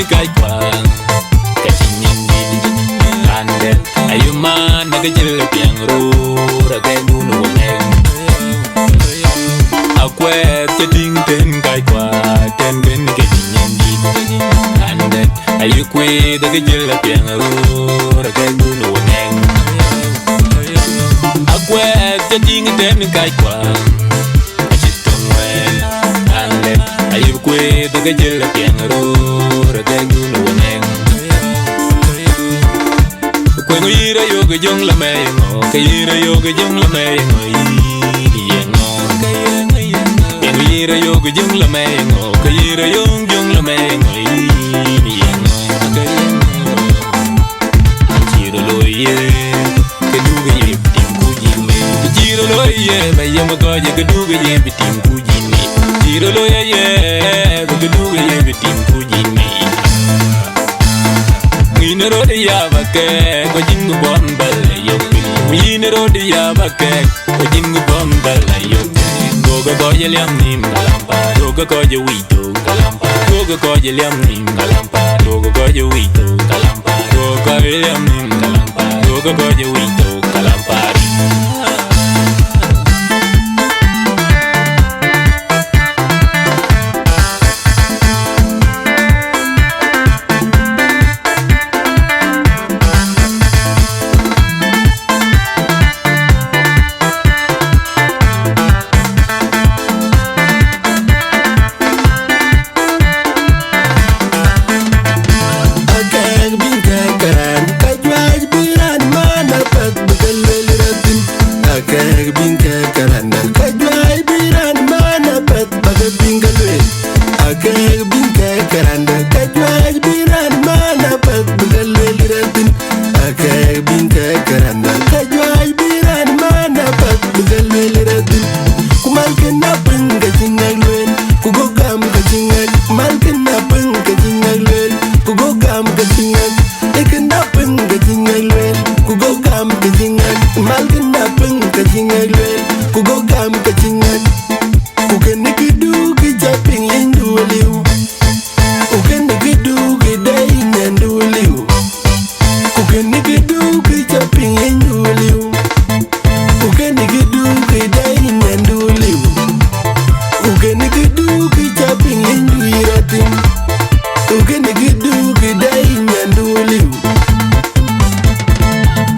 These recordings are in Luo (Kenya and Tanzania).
kai kwa kachinyendi ande ayuma nagajil piangro ragai dunu neng akwe chading ten kai kwa ten ben kachinyendi ande ayukwe nagajil piangro ragai dunu neng akwe chading ten kai kwa ayukwe nagajil piangro ragai dunu neng Kwenguira yoga jong la mengo, kayira yoga jong la mengo, yengo. Kwenguira yoga jong la mengo, kayira jong la mengo, yengo. Chiro loye, keduga ye bitim kujime. Chiro loye, bayama kaje keduga ye bitim kujime. Chiro loye ye, keduga ye bitim kujime. Minero de yabake, ko jingu bombal yopi. Minero de yabake, ko jingu bombal yopi. Goga ko yeliam nim galampa, goga ko je wito galampa, goga ko yeliam nim galampa, goga ko je wito galampa, goga ko yeliam nim galampa, goga ko je wito galampa.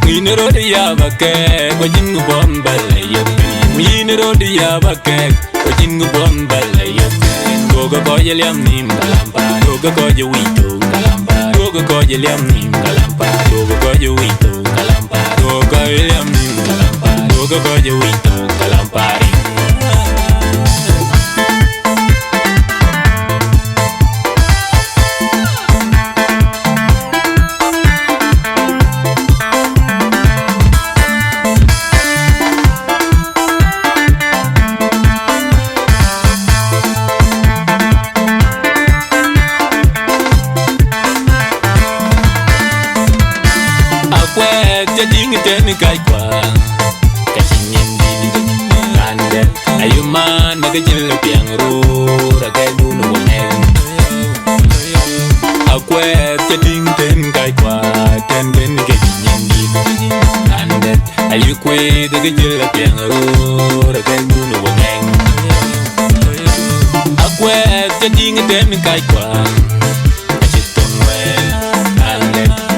Minero de yabake, ko jingu bombal yopi. Minero de yabake, ko jingu bombal yopi. Goga ko yeliam nim galampa, goga ko je wito galampa, goga ko yeliam nim galampa, goga ko je wito galampa, goga yeliam nim galampa, goga ko je wito galampa. Jading ten kai kwa kachinyendi ande ayuma nagajil piangro ragai dunu neng akwe jading ten kai kwa ten ben kachinyendi ande ayukwe nagajil piangro ragai dunu neng akwe jading ten kai kwa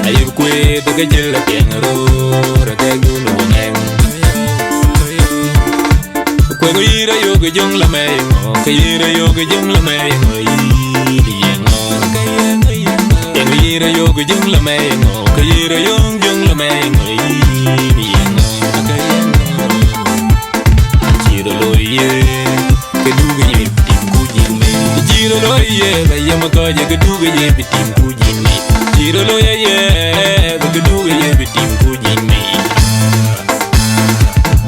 ayukwe nagajil piangro ragai dunu neng kwenguira yoga jong la mengo, kayira yoga jong la mengo, yengo. Kwenguira yoga jong la mengo, kayira jong la mengo, yengo. Chiro loye, keduga ye bitim kujime. Chiro loye, bayama kaje keduga ye bitim kujime. Chiro loye ye, keduga ye bitim kujime.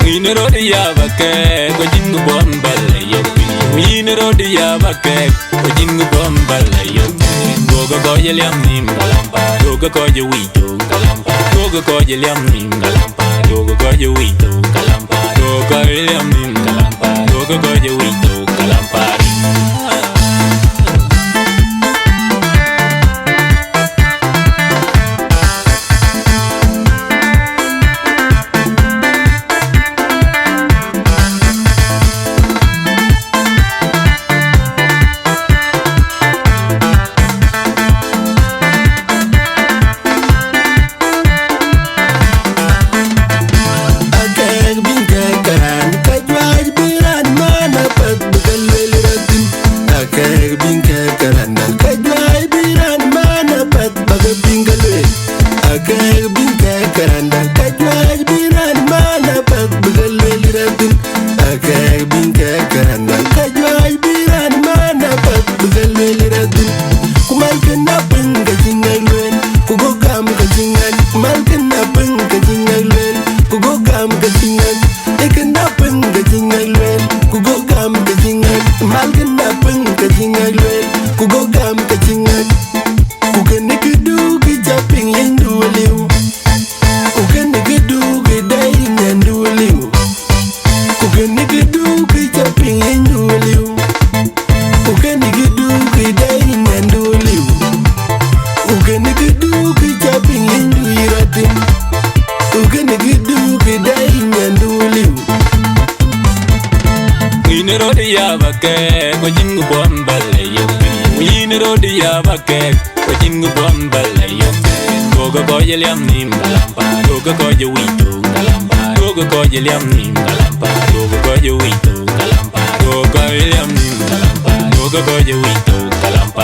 Minero de yabake, ko jingu bombal yopi. Minero de yabake, ko jingu bombal yopi. Goga ko yeliam nim galampa, goga ko je wito galampa, goga ko yeliam nim galampa, goga ko je wito galampa, goga yeliam nim galampa, goga ko je wito galampa. Kini gidu kidai nyanduliu Wini rodi ya bake ko jingu bombale yo Wini rodi ya bake ko jingu bombale yo Gogo ko yeliam nim galampa Gogo ko je wito galampa Gogo ko yeliam nim galampa Gogo ko je wito galampa Gogo ko yeliam nim galampa Gogo ko je wito galampa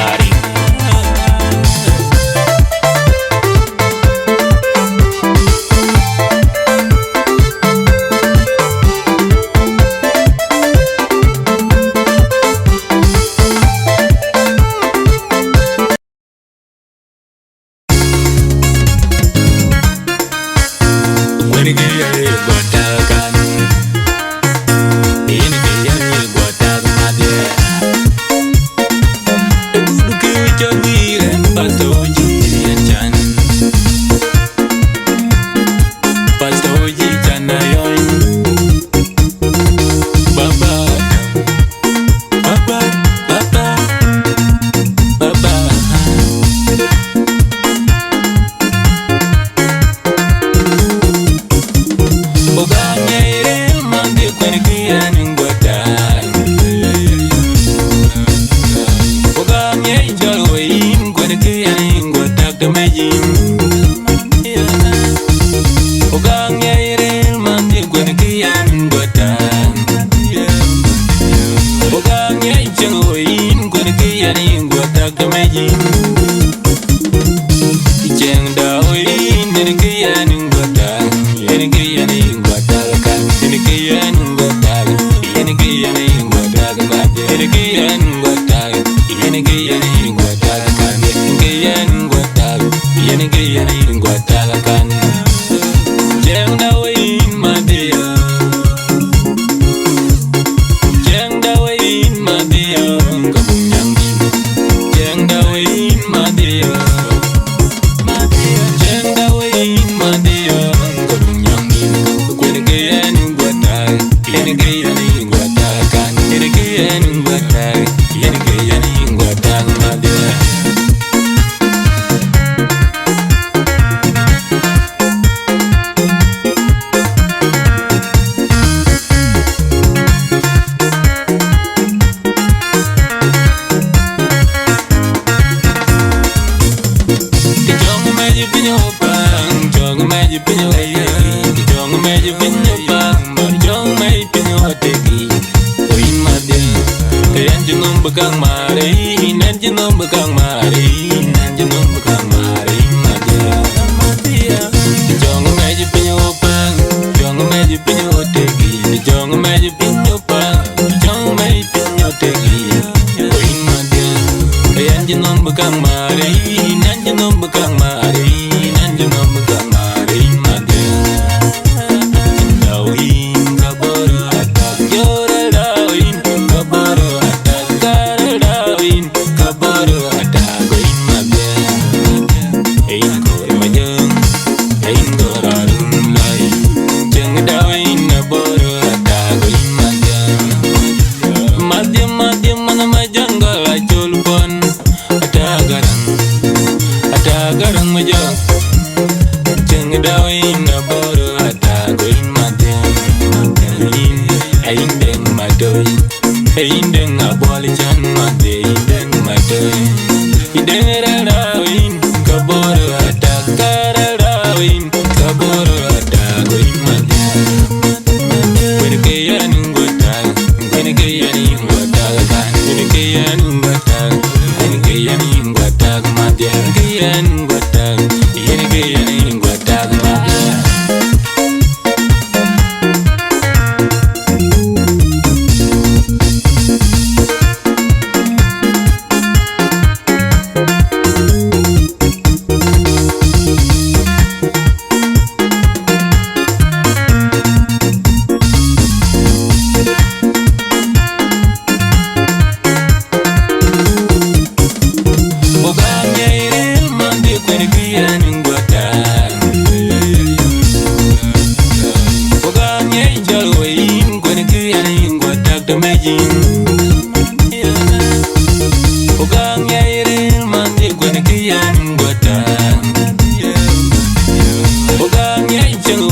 Ogang yai cheng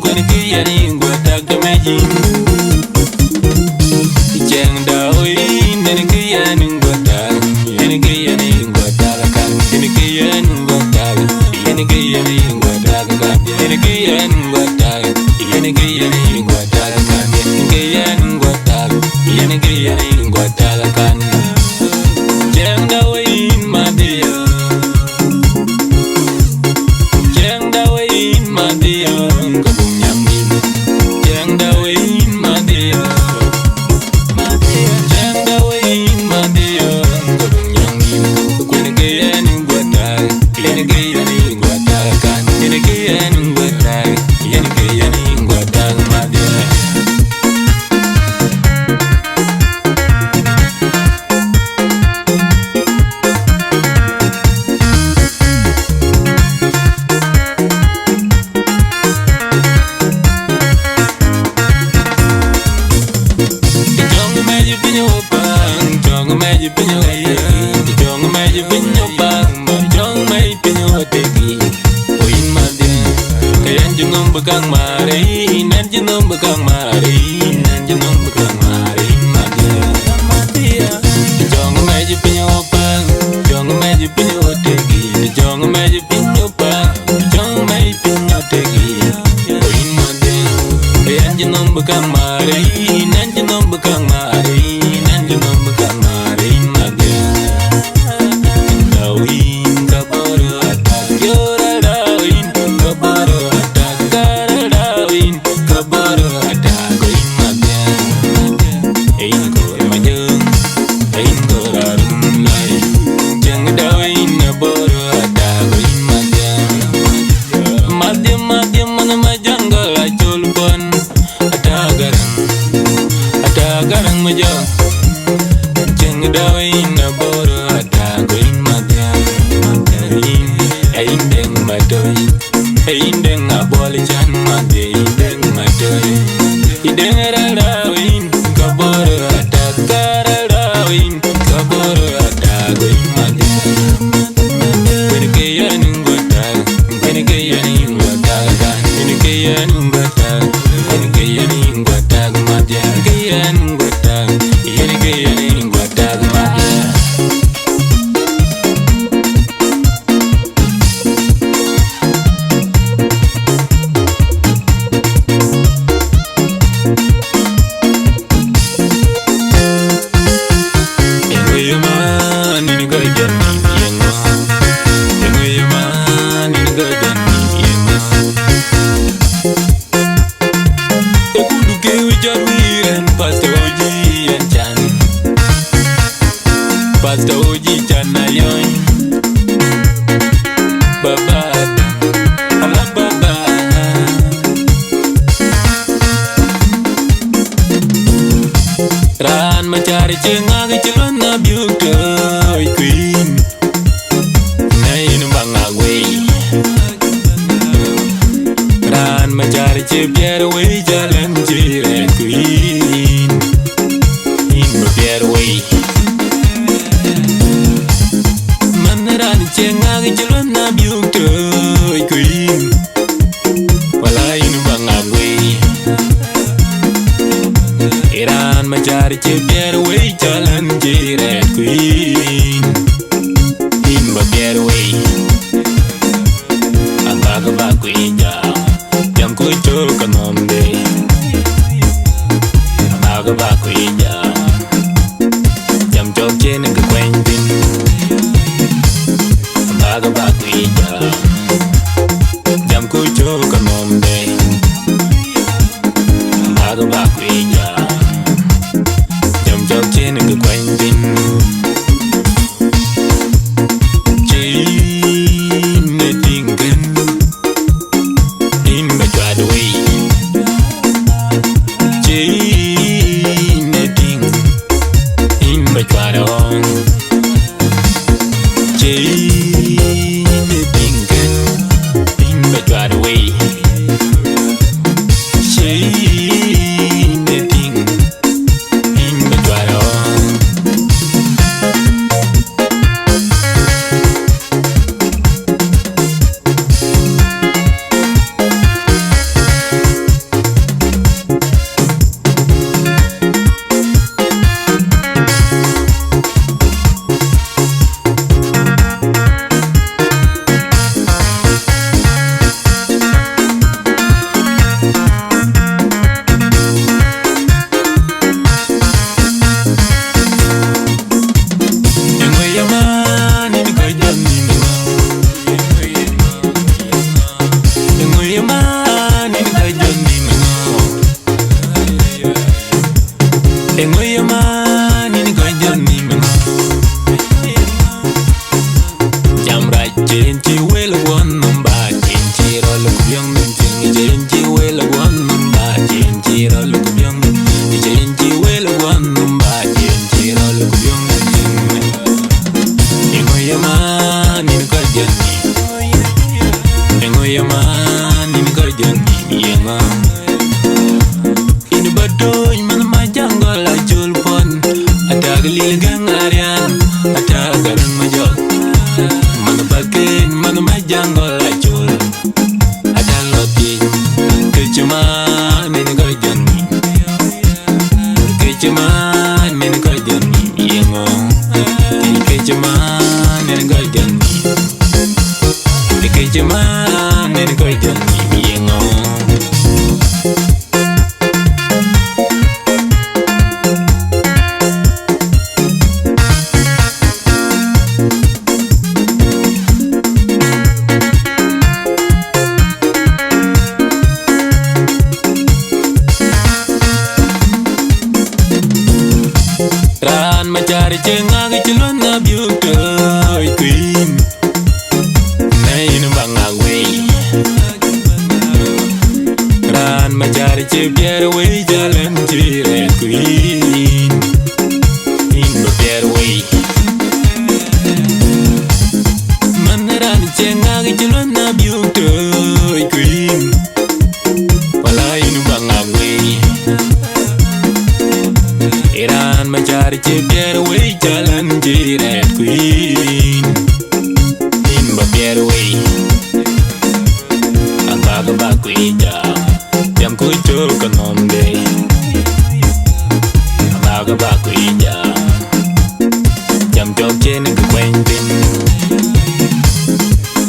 When Kiani got tag the magic. Jang Dawin, and Kiani got tag. And Kiani got tag. And Kiani got tag. And Kiani got tag. And Kiani got tag. And Kiani got tag. And Kiani got tag. And Kiani got tag. Jang Dawin, my dear. Jang Dawin, my dear. Bekang mari, nanti nom bekang mari, nanti nom bekang mari, madia. Jangan maju penyopang, jangan maju penyotegi, jangan maju penyopang, jangan maju penyotegi. Oin madia, nanti nom bekang mari, nanti nom bekang mari, nanti nom bekang mari, madia. Dawin kabaru atak, yora dawin kabaru atak. Garang maja, jeng dawin na boro ada goin madya, madarin, deng madoy, deng abol jan made, deng madoy, deng rawin, kaboro ada karawin, kaboro ada goin madya, penikeyan ngotag, penikeyan ngotag, penikeyan ngotag, penikeyan ngotag madya, penikeyan Pastor Oji Chana Yoy Baba Ala Baba Ran macari cengah kecilon na biuka Queen Nain bangagwe Ran macari cebiar we jalan jire Queen In bebiar we Cengah kecilon na biuka Queen Walain bangagwe Iran macari cebiar we jalan jire Queen In bebiar we Angka baku injam Yang kucur kanombe Angka baku injam Jam cok jeneng ke kwentin Baga baku ija Jam kucho kanombe Baga baku ija Jam jok chen ke kwentin Chin ne tingken In bajwad wei Chin ne ting In bajwad on Chin away. She yenga in badoy man ma jangol a julpon atag lil gangarian atagar ma jol man baken man ma jangol a jul adaloti kechuma nin ko jani kechuma nin ko jani yenga kechuma nin ko jani kechuma nin ko jani yenga Ran macari cengang celon na beauty queen Nain bangawe Ran macari cebiar we jalan cire queen In bebiar we Maneran cengang celon na beauty queen Walain bangawe Iran macari cebiar we jalan jiret queen in babiar we Abaga baku ija jam kujo kanombe Abaga baku ija jam jok chen ke kwentin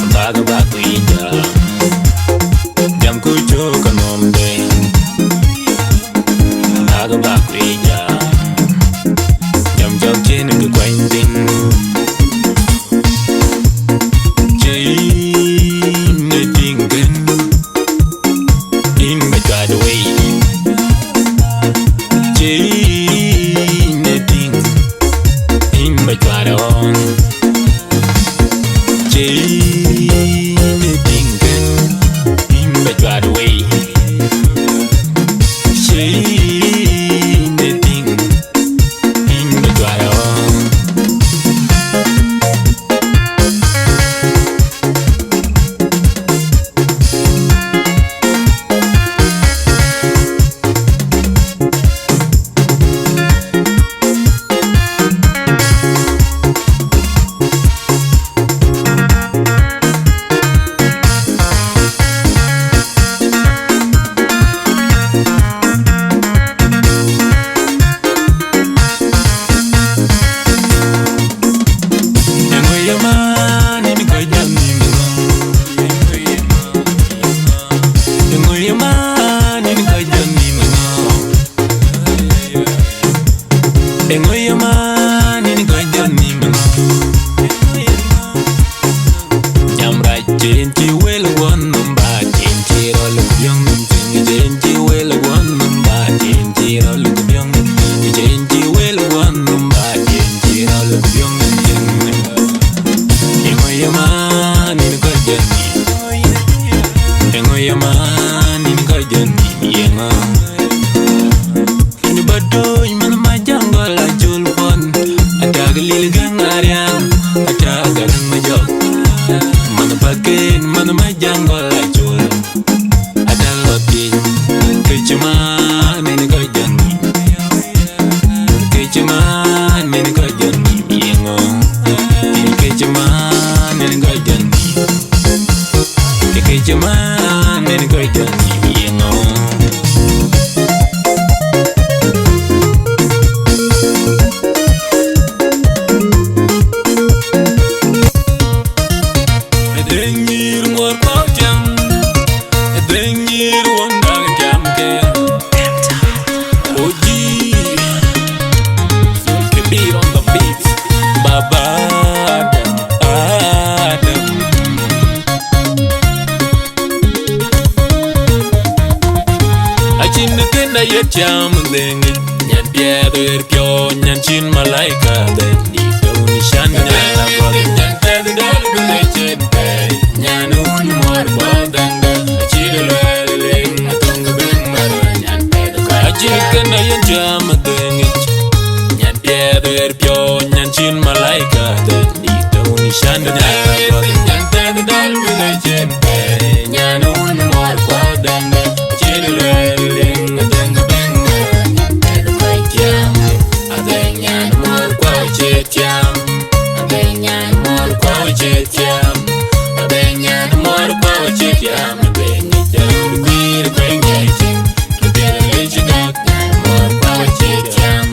Abaga baku ija jam kujo kanombe Abaga baku ija jok chen ke kwentin chain ne tingken in bajad way chain ne ting in bajad on chain ne tingken in bajad way chain ne ting in bajad on Jam dengi nyan pieder pio nyan chin malaika dendi doni shan nyala god nyan ted dal gule chen pe nyan un mor bodanga chidelo ling atung bing mar nyan ted ka chicken na yan jam dengi nyan pieder pio nyan chin malaika dendi doni shan nyala god nyan ted dal gule chen pe nyan un mor bodanga chilling, then the bang, and the quite yam. I think yan more quite chit yam. I think yan more quite chit yam. I think yan more quite chit yam. I think it down the queer bring it. The village got more quite chit yam.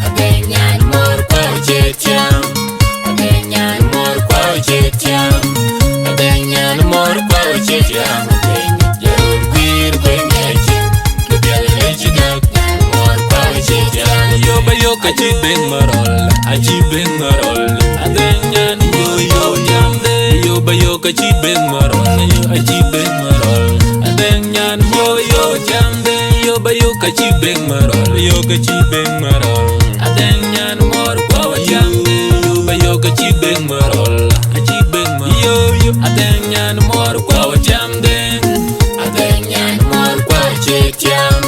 I think yan more quite chit yam. I think yan more quite chit yam. I think yan more quite chit yam. I think it down the queer bring it. The village got more quite chit yam. Yo ba yo ka chi beng marol, a chi beng marol. I think yan yo jam de. Yo ba yo ka chi beng marol, a chi beng marol. I think yan yo jam de. Yo ba yo ka chi beng marol, yo ka chi beng marol. I think yan more kwa jam de. Yo ba yo ka chi beng marol, a chi beng marol. Yo I think yan more kwa jam de. I think yan more kwa chit yam.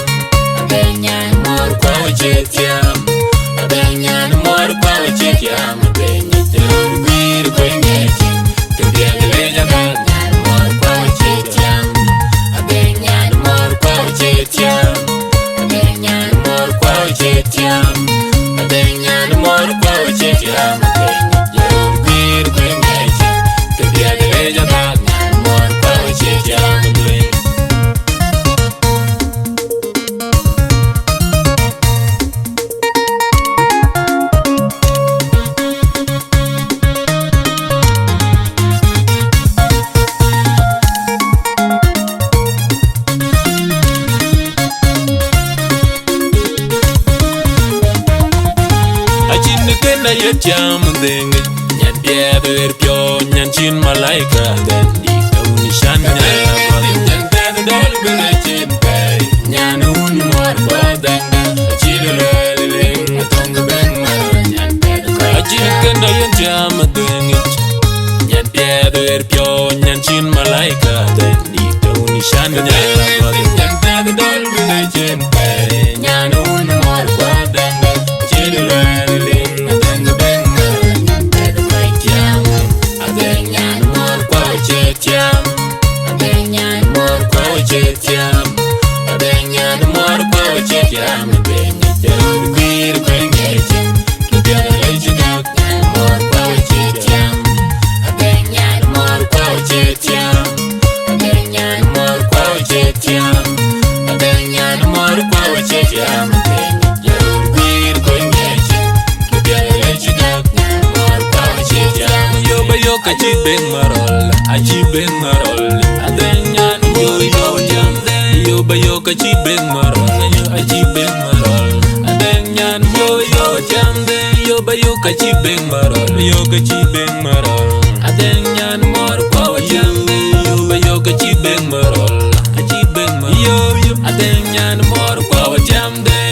I think yan more kwa chit yam. I think yan more kwa chit yam. I think it will be the bring it. To be the village got more kwa chit yam. I think yan more kwa chit yam. I think yan more kwa chit yam. I think yan more kwa chit yam. I think it will be the bring it. To be the village got more kwa chit yam. Kena ye jam ding nyan bier pyo nyan chin malaika den di uni shan nyan ten dol bele chin kai nyan un mor bodang chin ling tong beng nyan ajin kena ye jam ding nyan bier pyo nyan chin malaika den di uni shan nyan ten dol bele chin kai nyan un mor bodang chin ling chit yam. I think yan more kwa chit yam. I think yan more kwa chit yam. I think it will be the bring it. To be the village got more kwa chit yam. I think yan more kwa chit yam. I think yan more kwa chit yam. I think yan more kwa chit yam. I think it will be the bring it. To be the village got more kwa chit yam. Yo ba yo ka chi beng marol. A chi beng marol, a think yan yo jam de. Yo ba yo ka chi beng marol, a chi beng marol. A think yan yo jam de. Yo ba yo ka chi beng marol, yo ka chi beng marol. A think yan more kwa jam de. Yo ba yo ka chi beng marol, a chi beng marol. Yo a think yan more kwa jam de.